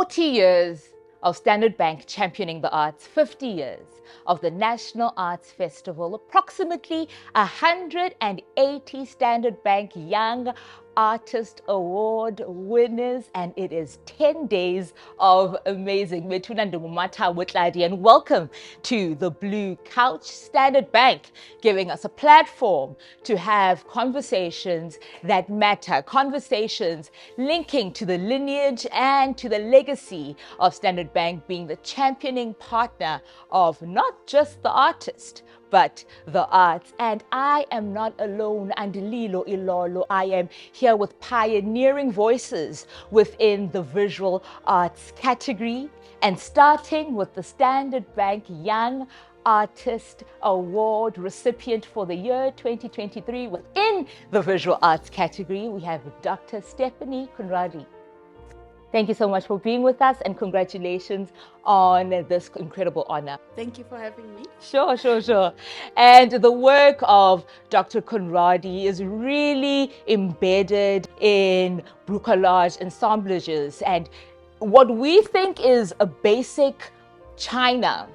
40 years of Standard Bank championing the arts, 50 years of the National Arts Festival, approximately 180 Standard Bank Young Artist Award winners, and it is 10 days of amazing. And welcome to the Blue Couch. Standard Bank giving us a platform to have conversations that matter, conversations linking to the lineage and to the legacy of Standard Bank being the championing partner of not just the artist, but the arts. And I am not alone, Andililo Ilolo. I am here with pioneering voices within the visual arts category, and starting with the Standard Bank Young Artist Award recipient for the year 2023 within the visual arts category, we have Dr. Stephane Conradie. Thank you so much for being with us, and congratulations on this incredible honor. Thank you for having me. Sure. And the work of Dr. Conradie is really embedded in bricolage assemblages, and what we think is a basic china,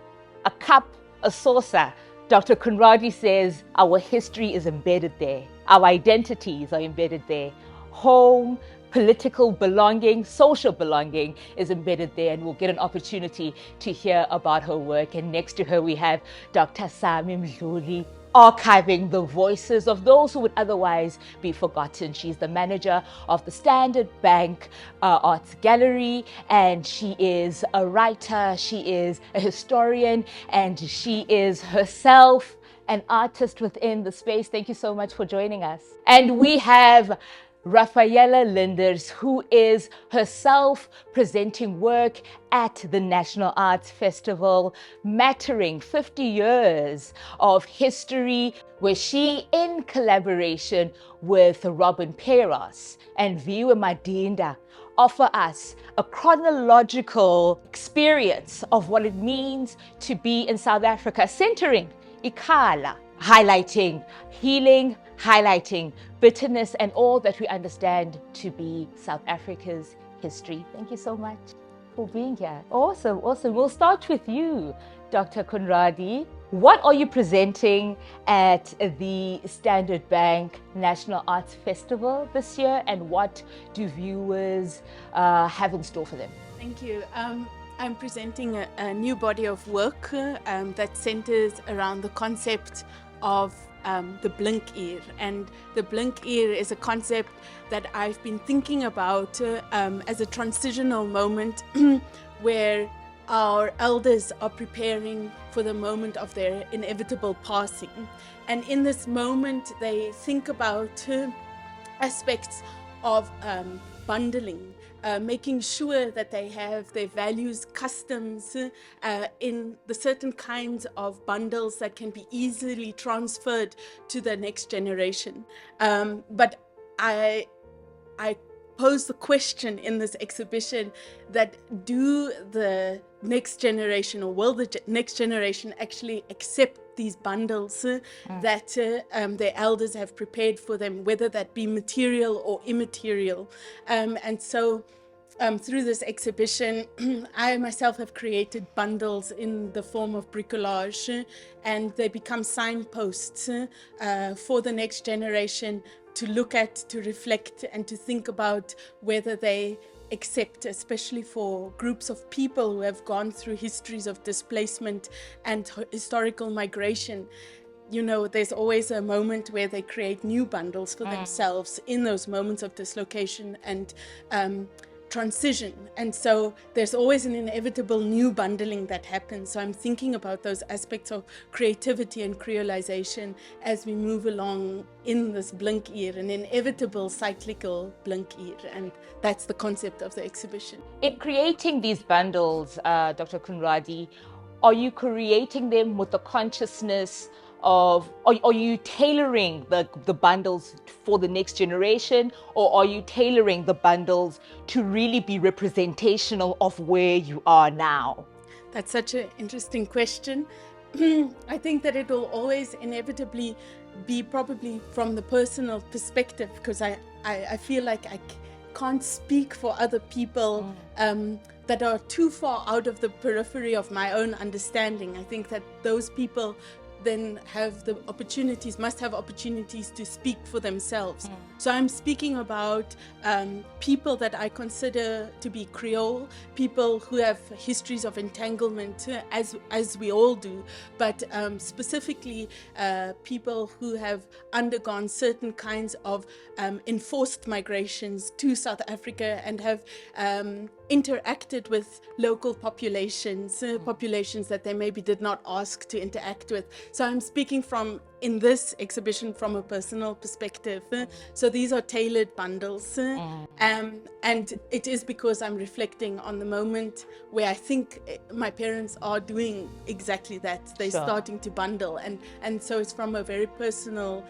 a cup, a saucer. Dr. Conradie says our history is embedded there. Our identities are embedded there. Home, political belonging, social belonging is embedded there, and we'll get an opportunity to hear about her work. And next to her we have Dr. Sami Mdluli, archiving the voices of those who would otherwise be forgotten. She's the manager of the Standard Bank Arts Gallery, and she is a writer, she is a historian, and she is herself an artist within the space. Thank you so much for joining us. And we have Rafaela Linders, who is herself presenting work at the National Arts Festival, mattering 50 years of history, where she, in collaboration with Robin Peros and Viwe Madinda, offer us a chronological experience of what it means to be in South Africa, centering Ikhala, highlighting healing, highlighting bitterness, and all that we understand to be South Africa's history. Thank you so much for being here. Awesome. We'll start with you, Dr. Conradie. What are you presenting at the Standard Bank National Arts Festival this year, and what do viewers have in store for them? Thank you. I'm presenting a new body of work that centers around the concept of the Blinkuur. And the Blinkuur is a concept that I've been thinking about as a transitional moment where our elders are preparing for the moment of their inevitable passing. And in this moment, they think about aspects of bundling, making sure that they have their values, customs in the certain kinds of bundles that can be easily transferred to the next generation. But I pose the question in this exhibition that do the next generation, or will the next generation actually accept these bundles that their elders have prepared for them, whether that be material or immaterial. And so through this exhibition, I myself have created bundles in the form of bricolage, and they become signposts for the next generation to look at, to reflect, and to think about whether they accept, especially for groups of people who have gone through histories of displacement and historical migration. You know, there's always a moment where they create new bundles for themselves in those moments of dislocation and transition. And so there's always an inevitable new bundling that happens. So I'm thinking about those aspects of creativity and creolization as we move along in this Blinkuur, an inevitable cyclical Blinkuur. And that's the concept of the exhibition. In creating these bundles, Dr. Conradie, are you creating them with the consciousness of, are you tailoring the bundles for the next generation, or are you tailoring the bundles to really be representational of where you are now? That's such an interesting question. I think that it will always inevitably be probably from the personal perspective, because I feel like I can't speak for other people that are too far out of the periphery of my own understanding. I think that those people then must have opportunities to speak for themselves. So I'm speaking about people that I consider to be Creole, people who have histories of entanglement, as we all do, but specifically people who have undergone certain kinds of enforced migrations to South Africa and have interacted with local populations, populations that they maybe did not ask to interact with. So I'm speaking in this exhibition from a personal perspective. So these are tailored bundles. And it is because I'm reflecting on the moment where I think my parents are doing exactly that. They're starting to bundle. And so it's from a very personal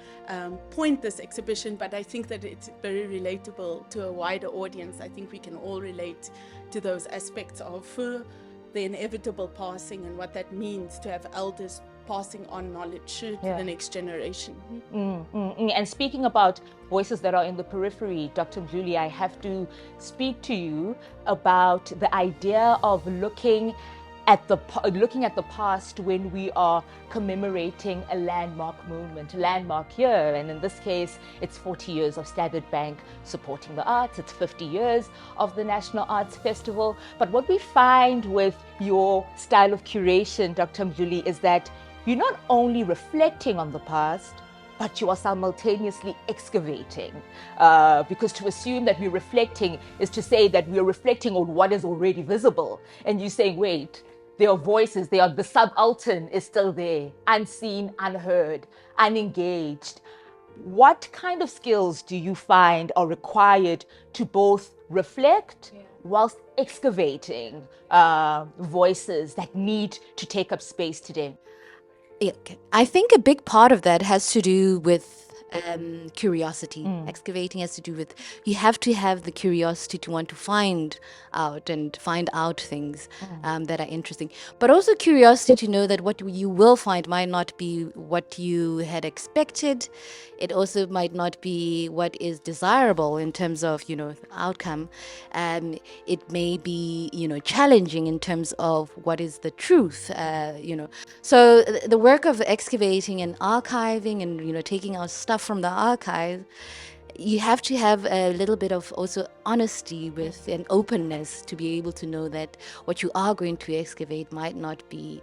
point, this exhibition, but I think that it's very relatable to a wider audience. I think we can all relate to those aspects of the inevitable passing and what that means to have elders passing on knowledge to the next generation. And speaking about voices that are in the periphery, Dr. Mdluli, I have to speak to you about the idea of looking at the past when we are commemorating a landmark moment, a landmark year. And in this case, it's 40 years of Standard Bank supporting the arts. It's 50 years of the National Arts Festival. But what we find with your style of curation, Dr. Mdluli, is that you're not only reflecting on the past, but you are simultaneously excavating. Because to assume that we're reflecting is to say that we're reflecting on what is already visible. And you're saying, wait, there are voices, the subaltern is still there, unseen, unheard, unengaged. What kind of skills do you find are required to both reflect whilst excavating voices that need to take up space today? I think a big part of that has to do with curiosity. Excavating has to do with, you have to have the curiosity to want to find out things that are interesting, but also curiosity to know that what you will find might not be what you had expected. It also might not be what is desirable in terms of, outcome. It may be, challenging in terms of what is the truth, So the work of excavating and archiving and, taking our stuff from the archive, you have to have a little bit of also honesty with and openness to be able to know that what you are going to excavate might not be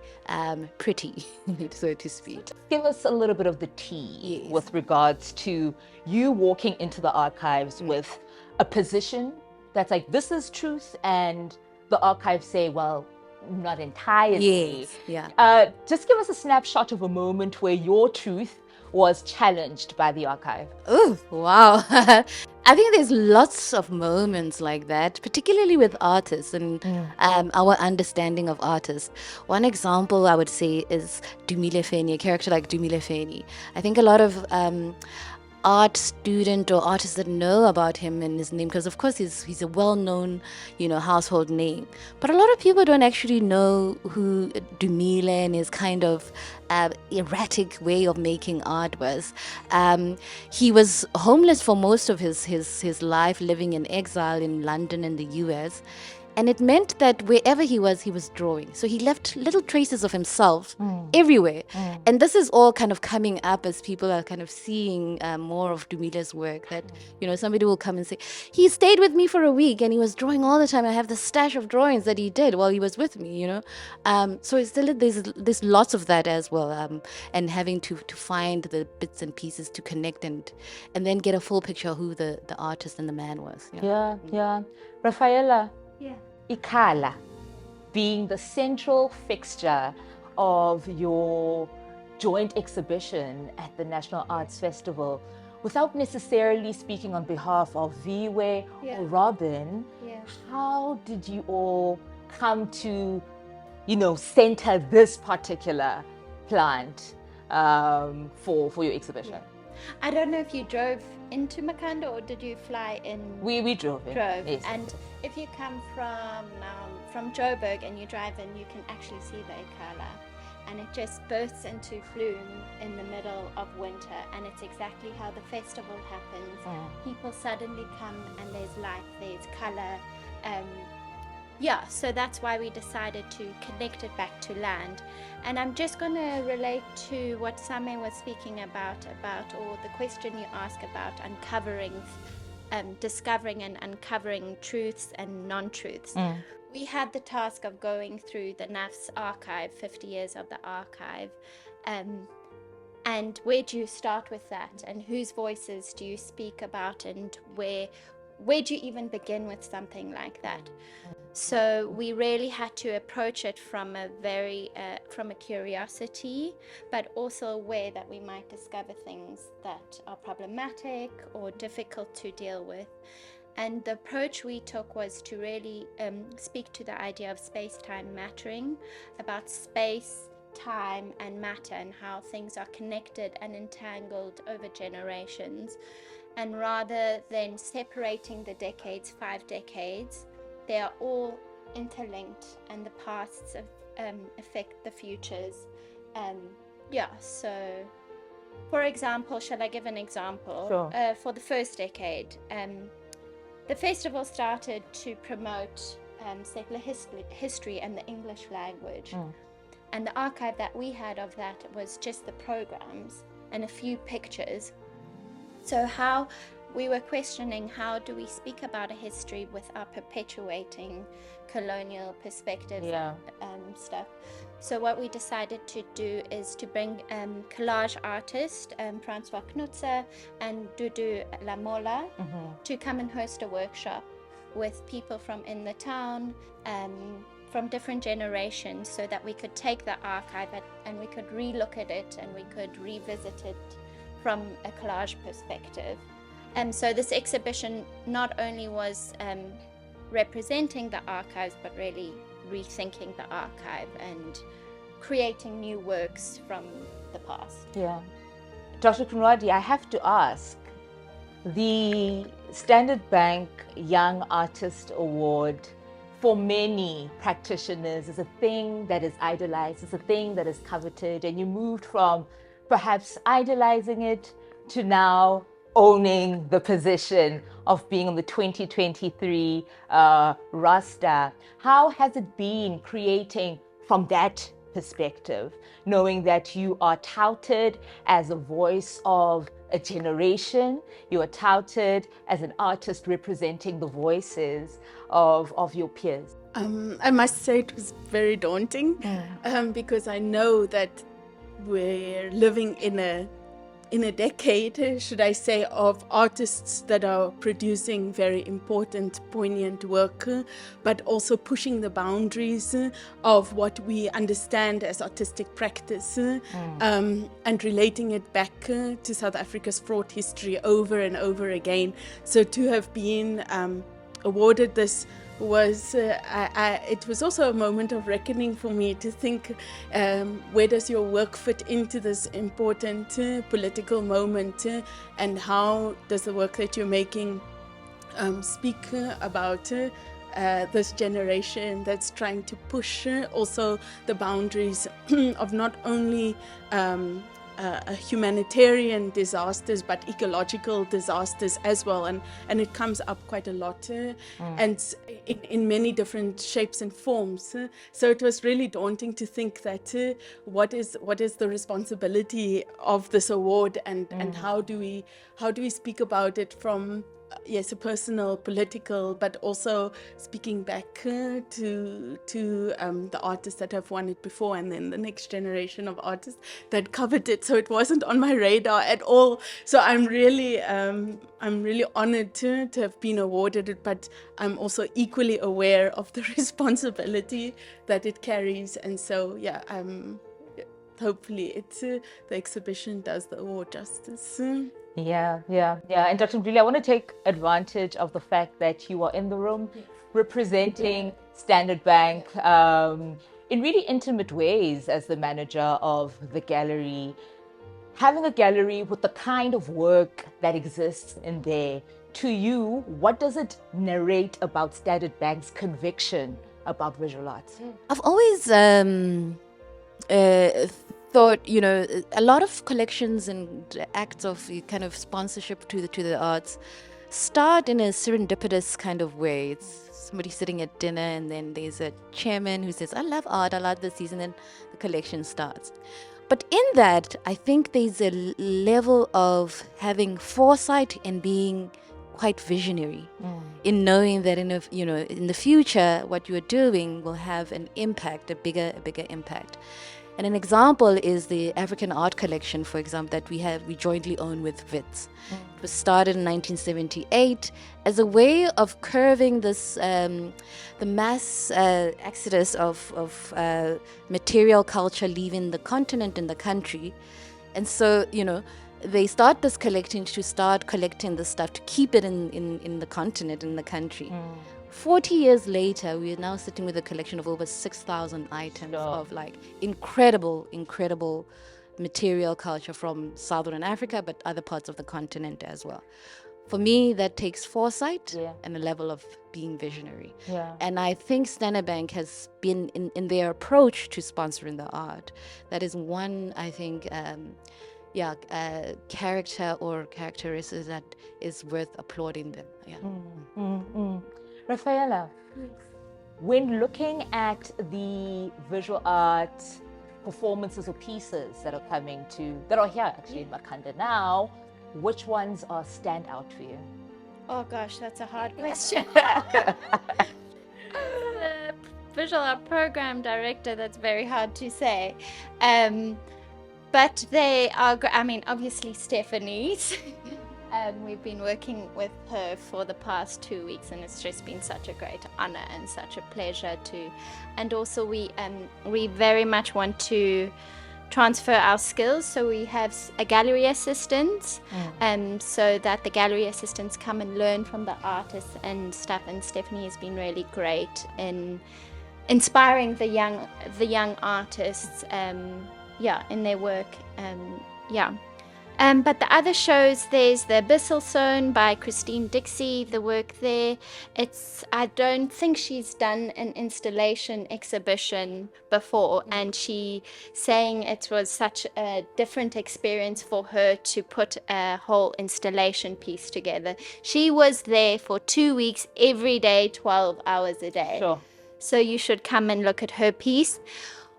pretty, so to speak. Give us a little bit of the tea with regards to you walking into the archives with a position that's like, this is truth, and the archives say, well, not entirely. Just give us a snapshot of a moment where your truth was challenged by the archive. Oh, wow. I think there's lots of moments like that, particularly with artists and our understanding of artists. One example I would say is Dumile Feni, a character like Dumile Feni. I think a lot of art student or artists that know about him and his name, because of course he's a well-known, household name, but a lot of people don't actually know who Dumile and his kind of erratic way of making art was. He was homeless for most of his life, living in exile in London and the US. And it meant that wherever he was drawing. So he left little traces of himself everywhere. And this is all kind of coming up as people are kind of seeing more of Dumile's work. That, somebody will come and say, he stayed with me for a week and he was drawing all the time. I have the stash of drawings that he did while he was with me, So it's still, there's lots of that as well. And having to find the bits and pieces to connect and then get a full picture of who the artist and the man was. Yeah. Rafaela. Ikhala, being the central fixture of your joint exhibition at the National Arts Festival, without necessarily speaking on behalf of Viwe or Robin, how did you all come to, center this particular plant for your exhibition? I don't know if you drove into Makanda or did you fly in? We drove in. Yes. And if you come from Joburg and you drive in, you can actually see the Ikhala, and it just bursts into bloom in the middle of winter, and it's exactly how the festival happens. People suddenly come and there's life, there's color. yeah, so that's why we decided to connect it back to land. And I'm just going to relate to what Same was speaking about, or the question you asked about uncovering, discovering and uncovering truths and non-truths. We had the task of going through the NAF's archive, 50 years of the archive, and where do you start with that, and whose voices do you speak about, and where do you even begin with something like that? So we really had to approach it from a from a curiosity, but also aware that we might discover things that are problematic or difficult to deal with. And the approach we took was to really speak to the idea of space-time mattering, about space, time, and matter, and how things are connected and entangled over generations. And rather than separating the decades, 5 decades, they are all interlinked, and the pasts affect the futures. So for example, shall I give an example? Sure. For the first decade, the festival started to promote settler history and the English language. And the archive that we had of that was just the programs and a few pictures. So how we were questioning, how do we speak about a history without perpetuating colonial perspectives stuff? So what we decided to do is to bring collage artist Francois Knutzer and Dudu Lamola to come and host a workshop with people from in the town, from different generations, so that we could take the archive and we could re-look at it and we could revisit it from a collage perspective. So this exhibition not only was representing the archives, but really rethinking the archive and creating new works from the past. Yeah. Dr. Conradie, I have to ask, the Standard Bank Young Artist Award for many practitioners is a thing that is idolized, it's a thing that is coveted, and you moved from perhaps idolizing it to now owning the position of being on the 2023 roster. How has it been creating from that perspective, knowing that you are touted as a voice of a generation, you are touted as an artist representing the voices of your peers? I must say it was very daunting because I know that we're living in a decade, should I say, of artists that are producing very important, poignant work, but also pushing the boundaries of what we understand as artistic practice and relating it back to South Africa's fraught history over and over again. So to have been awarded this was it was also a moment of reckoning for me to think, where does your work fit into this important political moment, and how does the work that you're making speak about this generation that's trying to push also the boundaries of not only humanitarian disasters but ecological disasters as well, and it comes up quite a lot and in many different shapes and forms. So it was really daunting to think that what is the responsibility of this award, and how do we speak about it from yes, a personal, political, but also speaking back to the artists that have won it before, and then the next generation of artists that covered it. So it wasn't on my radar at all. So I'm really honored to have been awarded it, but I'm also equally aware of the responsibility that it carries. And so, yeah, hopefully the exhibition does the award justice. Yeah. And Dr. Mbili, I want to take advantage of the fact that you are in the room representing Standard Bank in really intimate ways as the manager of the gallery. Having a gallery with the kind of work that exists in there, to you, what does it narrate about Standard Bank's conviction about visual arts? I've always thought, a lot of collections and acts of kind of sponsorship to the arts start in a serendipitous kind of way. It's somebody sitting at dinner, and then there's a chairman who says, I love art, I love this, and then the collection starts. But in that, I think there's a level of having foresight and being quite visionary in knowing that in the future, what you are doing will have an impact, a bigger impact. And an example is the African art collection, for example, that we jointly own with Wits. It was started in 1978 as a way of curbing this the mass exodus of material culture leaving the continent and the country. And so, they start this collecting the stuff to keep it in the continent, in the country. 40 years later, we are now sitting with a collection of over 6,000 items of like incredible material culture from Southern Africa, but other parts of the continent as well. For me, that takes foresight and a level of being visionary. Yeah. And I think Standard Bank has been in their approach to sponsoring the art. That is one, I think, character or characteristics that is worth applauding them. Yeah. Rafaela, when looking at the visual art performances or pieces that are here actually in Makhanda now, which ones are stand out for you? Oh gosh, that's a hard question. The visual art program director, that's very hard to say. But they are, obviously Stephanie's. We've been working with her for the past 2 weeks, and it's just been such a great honor and such a pleasure to. And also we very much want to transfer our skills, so we have a gallery assistant, so that the gallery assistants come and learn from the artists and stuff. And Stephanie has been really great in inspiring the young artists, in their work, But the other shows, there's the Abyssal Zone by Christine Dixie, the work there. I don't think she's done an installation exhibition before, and she saying it was such a different experience for her to put a whole installation piece together. She was there for 2 weeks, every day, 12 hours a day. Sure. So you should come and look at her piece.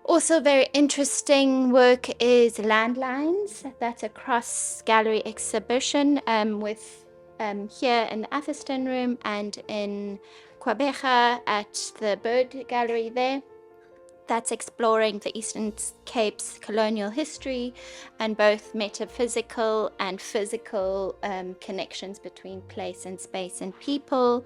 Also very interesting work is Landlines. That's a cross-gallery exhibition with here in the Atherstone Room and in Kwabecha at the Bird Gallery there. That's exploring the Eastern Cape's colonial history and both metaphysical and physical connections between place and space and people.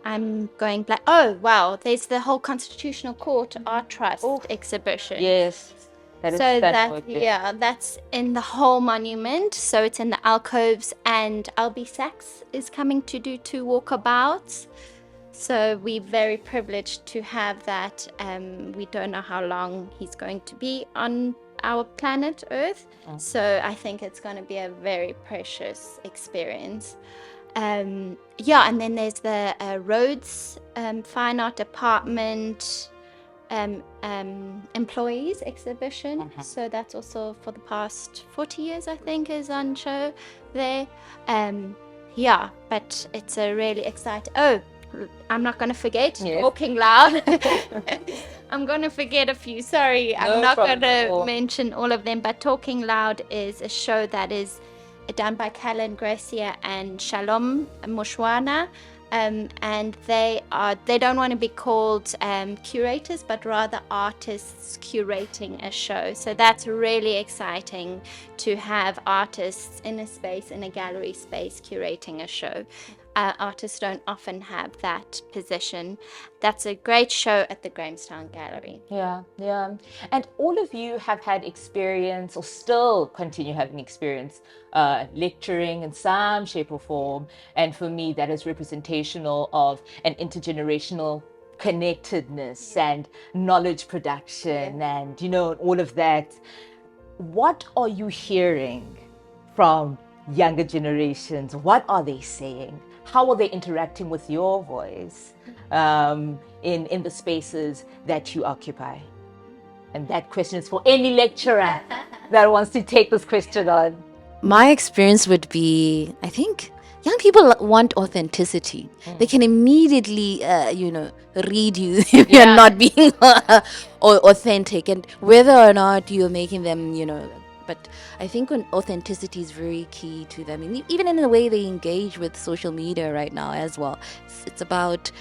I'm going black. Oh, wow. There's the whole Constitutional Court Art Trust exhibition. Yes. That's in the whole monument. So it's in the alcoves, and Albie Sachs is coming to do 2 walkabouts. So we're very privileged to have that. We don't know how long he's going to be on our planet Earth. So I think it's going to be a very precious experience. And then there's the Rhodes Fine Art Department employees exhibition. So that's also for the past 40 years, I think, is on show there. But it's a really exciting. Oh, I'm not going to forget Talking Loud. I'm going to forget a few. Sorry, I'm not going to mention all of them. But Talking Loud is a show that is done by Callan Gracia and Shalom Mushwana, and they don't want to be called curators, but rather artists curating a show. So that's really exciting to have artists in a gallery space curating a show. Artists don't often have that position. That's a great show at the Grahamstown Gallery. Yeah. And all of you have had experience, or still continue having experience, lecturing in some shape or form. And for me, that is representational of an intergenerational connectedness and knowledge production and, all of that. What are you hearing from younger generations? What are they saying? How are they interacting with your voice in the spaces that you occupy? And that question is for any lecturer that wants to take this question on. My experience would be, I think young people want authenticity. They can immediately, read you if you're not being authentic, and whether or not you're making them, But I think when authenticity is very key to them, and even in the way they engage with social media right now as well. It's about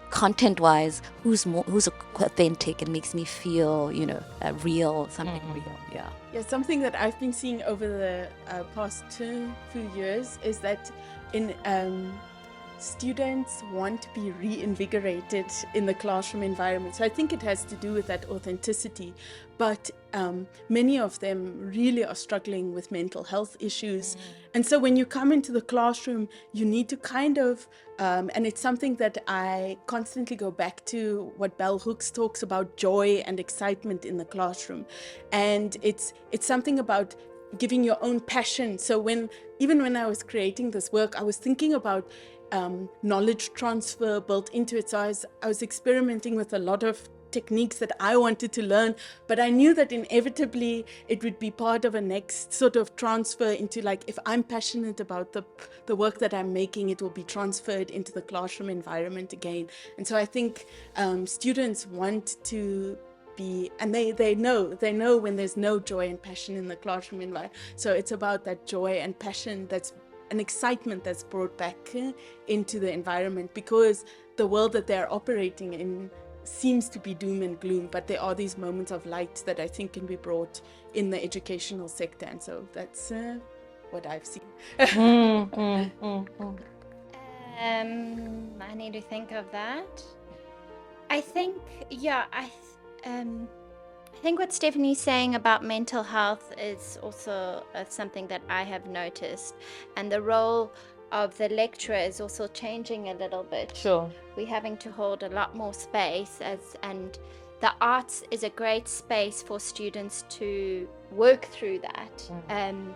content-wise, who's authentic and makes me feel, real, something real. Yeah. Yeah, something that I've been seeing over the past few years is that in students want to be reinvigorated in the classroom environment. So I think it has to do with that authenticity. But many of them really are struggling with mental health issues. And so when you come into the classroom, you need to kind of, and it's something that I constantly go back to, what Bell Hooks talks about, joy and excitement in the classroom. And it's something about giving your own passion. So even when I was creating this work, I was thinking about knowledge transfer built into it. So I was experimenting with a lot of techniques that I wanted to learn, but I knew that inevitably it would be part of a next sort of transfer into, like, if I'm passionate about the work that I'm making, it will be transferred into the classroom environment again. And so I think students want to be, and they know when there's no joy and passion in the classroom environment. So it's about that joy and passion, that's an excitement that's brought back into the environment, because the world that they're operating in seems to be doom and gloom, but there are these moments of light that I think can be brought in the educational sector. And so that's what I've seen. I need to think of that. I think, I think what Stephanie's saying about mental health is also something that I have noticed, and the role of the lecturer is also changing a little bit. Sure. We're having to hold a lot more space, and the arts is a great space for students to work through that. And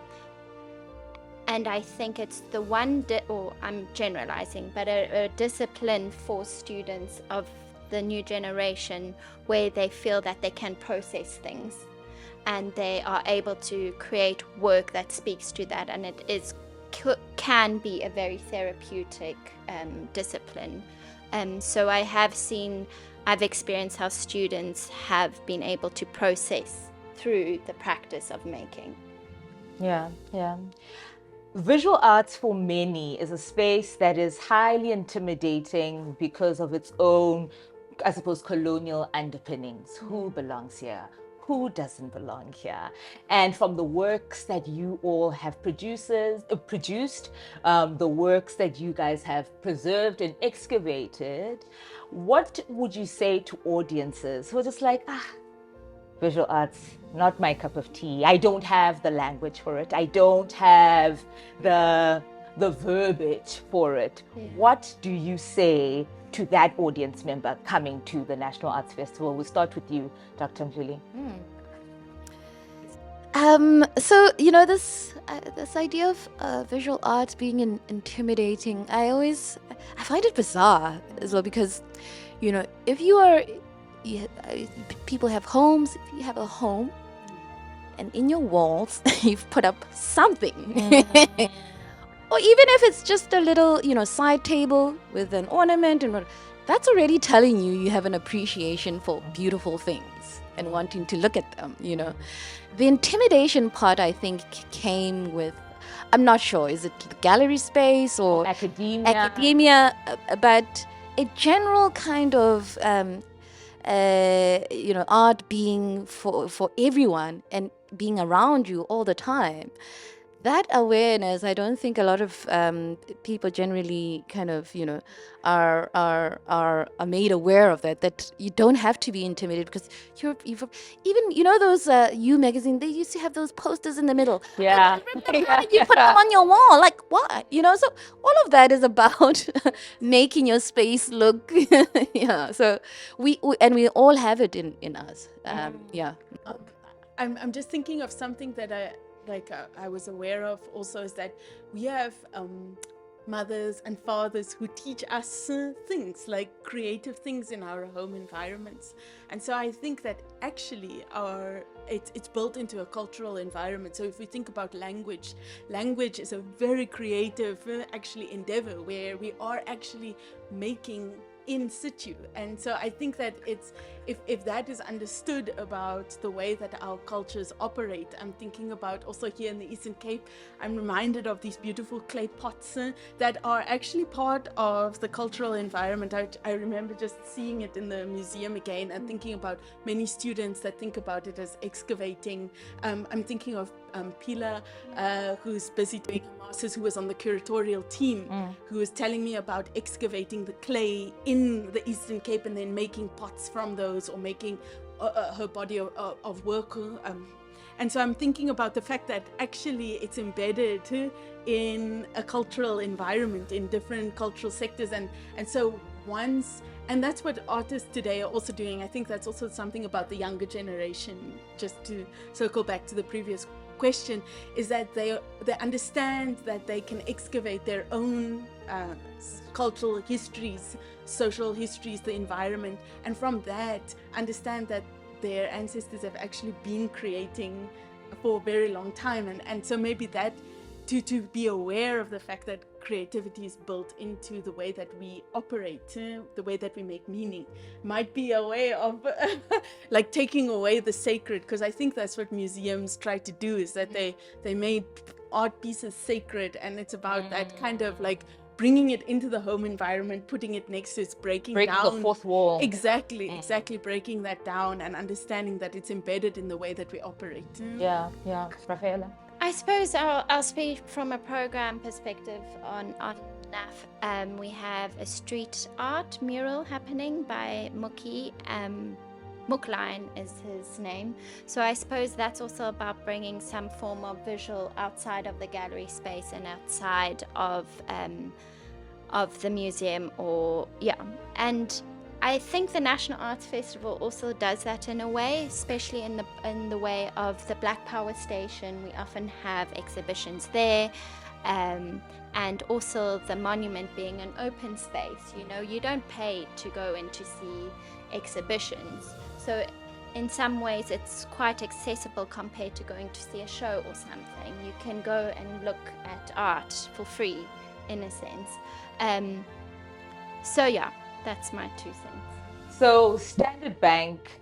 I think it's the one, or I'm generalizing, but a discipline for students of the new generation where they feel that they can process things and they are able to create work that speaks to that, and it can be a very therapeutic discipline. So I've experienced how students have been able to process through the practice of making. Yeah. Visual arts for many is a space that is highly intimidating because of its own, I suppose, colonial underpinnings. Who belongs here? Who doesn't belong here? And from the works that you all have produced, the works that you guys have preserved and excavated, what would you say to audiences who are just like, visual arts, not my cup of tea. I don't have the language for it. I don't have the verbiage for it. Yeah. What do you say to that audience member coming to the National Arts Festival? We'll start with you, Dr. Mjuli. So this idea of visual arts being intimidating, I find it bizarre as well, because people have homes. If you have a home and in your walls you've put up something, or even if it's just a little side table with an ornament, and that's already telling you have an appreciation for beautiful things and wanting to look at them. The intimidation part, I think, came with, I'm not sure, is it the gallery space or academia, but a general kind of art being for everyone and being around you all the time. That awareness, I don't think a lot of people generally kind of are made aware of that you don't have to be intimidated, because you've even those You magazine, they used to have those posters in the middle. Yeah. You put them on your wall, like what? So all of that is about making your space look so we and we all have it in us. I'm just thinking of something that I was aware of also, is that we have mothers and fathers who teach us things like creative things in our home environments. And so I think that actually it's built into a cultural environment. So if we think about language is a very creative actually endeavor where we are actually making in situ. And so I think that it's if that is understood about the way that our cultures operate. I'm thinking about also here in the Eastern Cape, I'm reminded of these beautiful clay pots that are actually part of the cultural environment. I remember just seeing it in the museum again and thinking about many students that think about it as excavating. I'm thinking of Pila, who's busy doing a master's, who was on the curatorial team, who was telling me about excavating the clay in the Eastern Cape and then making pots from those, or making her body of work. And so I'm thinking about the fact that actually it's embedded in a cultural environment, in different cultural sectors. And so and that's what artists today are also doing. I think that's also something about the younger generation, just to circle back to the previous question, is that they understand that they can excavate their own cultural histories, social histories, the environment, and from that understand that their ancestors have actually been creating for a very long time. And so maybe that to be aware of the fact that creativity is built into the way that we operate, the way that we make meaning, might be a way of like taking away the sacred, because I think that's what museums try to do, is that they made art pieces sacred, and it's about that kind of like bringing it into the home environment, putting it next to its breaking down the fourth wall. Exactly, breaking that down and understanding that it's embedded in the way that we operate. Yeah, Rafaela. I suppose I'll speak from a program perspective on NAF. We have a street art mural happening by Mookie. Mookline is his name. So I suppose that's also about bringing some form of visual outside of the gallery space and outside of the museum, and I think the National Arts Festival also does that in a way, especially in the way of the Black Power Station. We often have exhibitions there, and also the monument being an open space. You don't pay to go in to see exhibitions. So in some ways it's quite accessible compared to going to see a show or something. You can go and look at art for free, in a sense. That's my 2 cents. So Standard Bank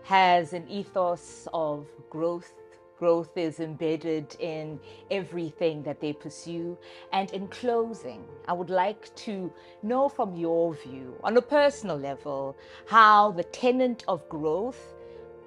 has an ethos of growth. Growth is embedded in everything that they pursue. And in closing, I would like to know from your view, on a personal level, how the tenet of growth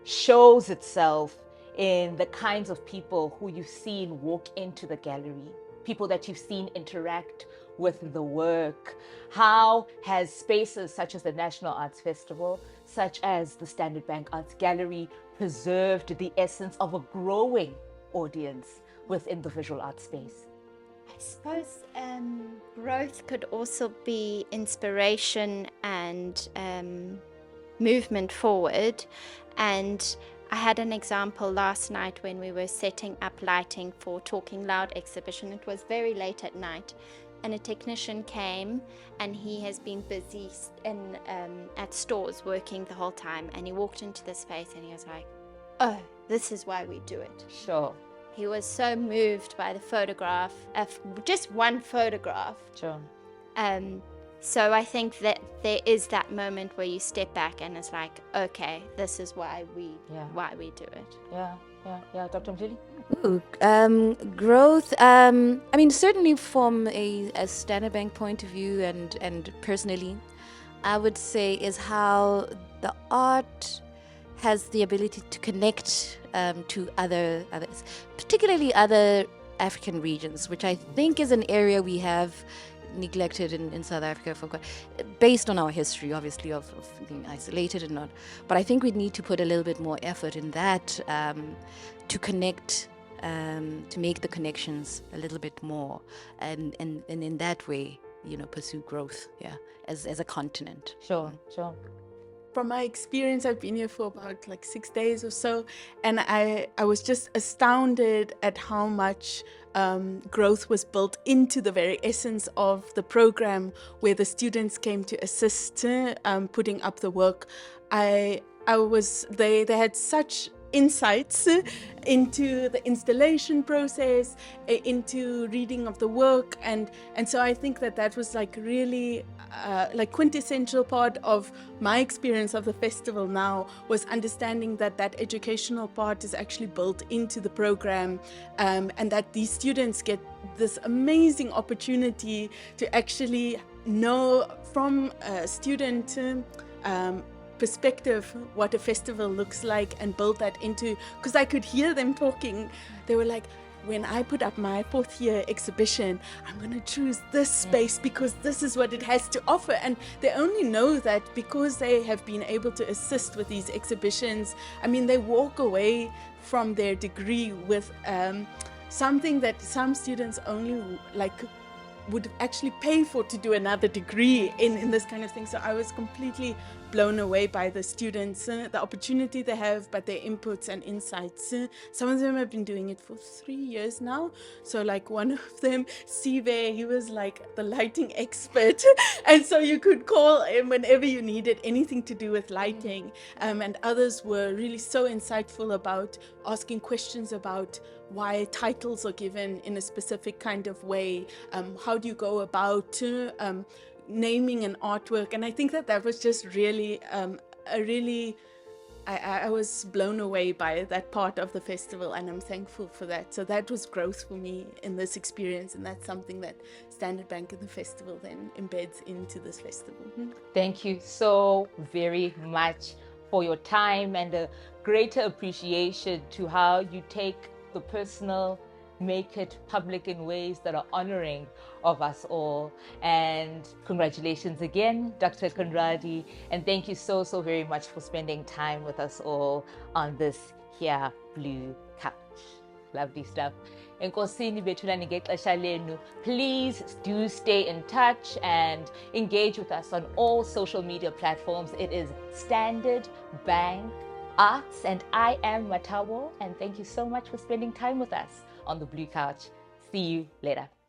shows itself in the kinds of people who you've seen walk into the gallery, people that you've seen interact with the work. How has spaces such as the National Arts Festival, such as the Standard Bank Arts Gallery, preserved the essence of a growing audience within the visual art space? I suppose growth could also be inspiration and movement forward. And I had an example last night when we were setting up lighting for Talking Loud exhibition. It was very late at night, and a technician came, and he has been busy at stores working the whole time, and he walked into the space and he was like, "Oh, this is why we do it." Sure. He was so moved by the photograph, just one photograph. Sure. So I think that there is that moment where you step back and it's like, okay, this is why we do it. Yeah, Dr. Mjili? Growth, certainly from a Standard Bank point of view and personally, I would say is how the art has the ability to connect to others, particularly other African regions, which I think is an area we have neglected in South Africa based on our history, obviously, of being isolated and not. But I think we need to put a little bit more effort in that to connect, to make the connections a little bit more, and in that way, pursue growth, as a continent. Sure. from my experience, I've been here for about like 6 days or so, and I was just astounded at how much growth was built into the very essence of the program, where the students came to assist putting up the work. They had such insights into the installation process, into reading of the work, and so I think that was like really like quintessential part of my experience of the festival now, was understanding that educational part is actually built into the program, and that these students get this amazing opportunity to actually know from a student perspective what a festival looks like, and build that into, because I could hear them talking. They were like, when I put up my 4th year exhibition, I'm going to choose this space because this is what it has to offer. And they only know that because they have been able to assist with these exhibitions. I mean, they walk away from their degree with something that some students only like would actually pay for to do another degree in this kind of thing. So I was completely blown away by the students, the opportunity they have, but their inputs and insights. Some of them have been doing it for 3 years now. So like one of them, Steve, he was like the lighting expert. And so you could call him whenever you needed anything to do with lighting. And others were really so insightful about asking questions about why titles are given in a specific kind of way. How do you go about naming an artwork? And I think that was just really I was blown away by that part of the festival, and I'm thankful for that. So that was growth for me in this experience, and that's something that Standard Bank and the festival then embeds into this festival. Thank you so very much for your time, and a greater appreciation to how you take the personal, make it public in ways that are honoring of us all. And congratulations again, Dr. Conradie, and thank you so very much for spending time with us all on this here blue couch. Lovely stuff. Enkosini bethulani ngexesha lenu. Please do stay in touch and engage with us on all social media platforms. It is Standard Bank Arts, and I am Matawo, and thank you so much for spending time with us on the Blue Couch. See you later.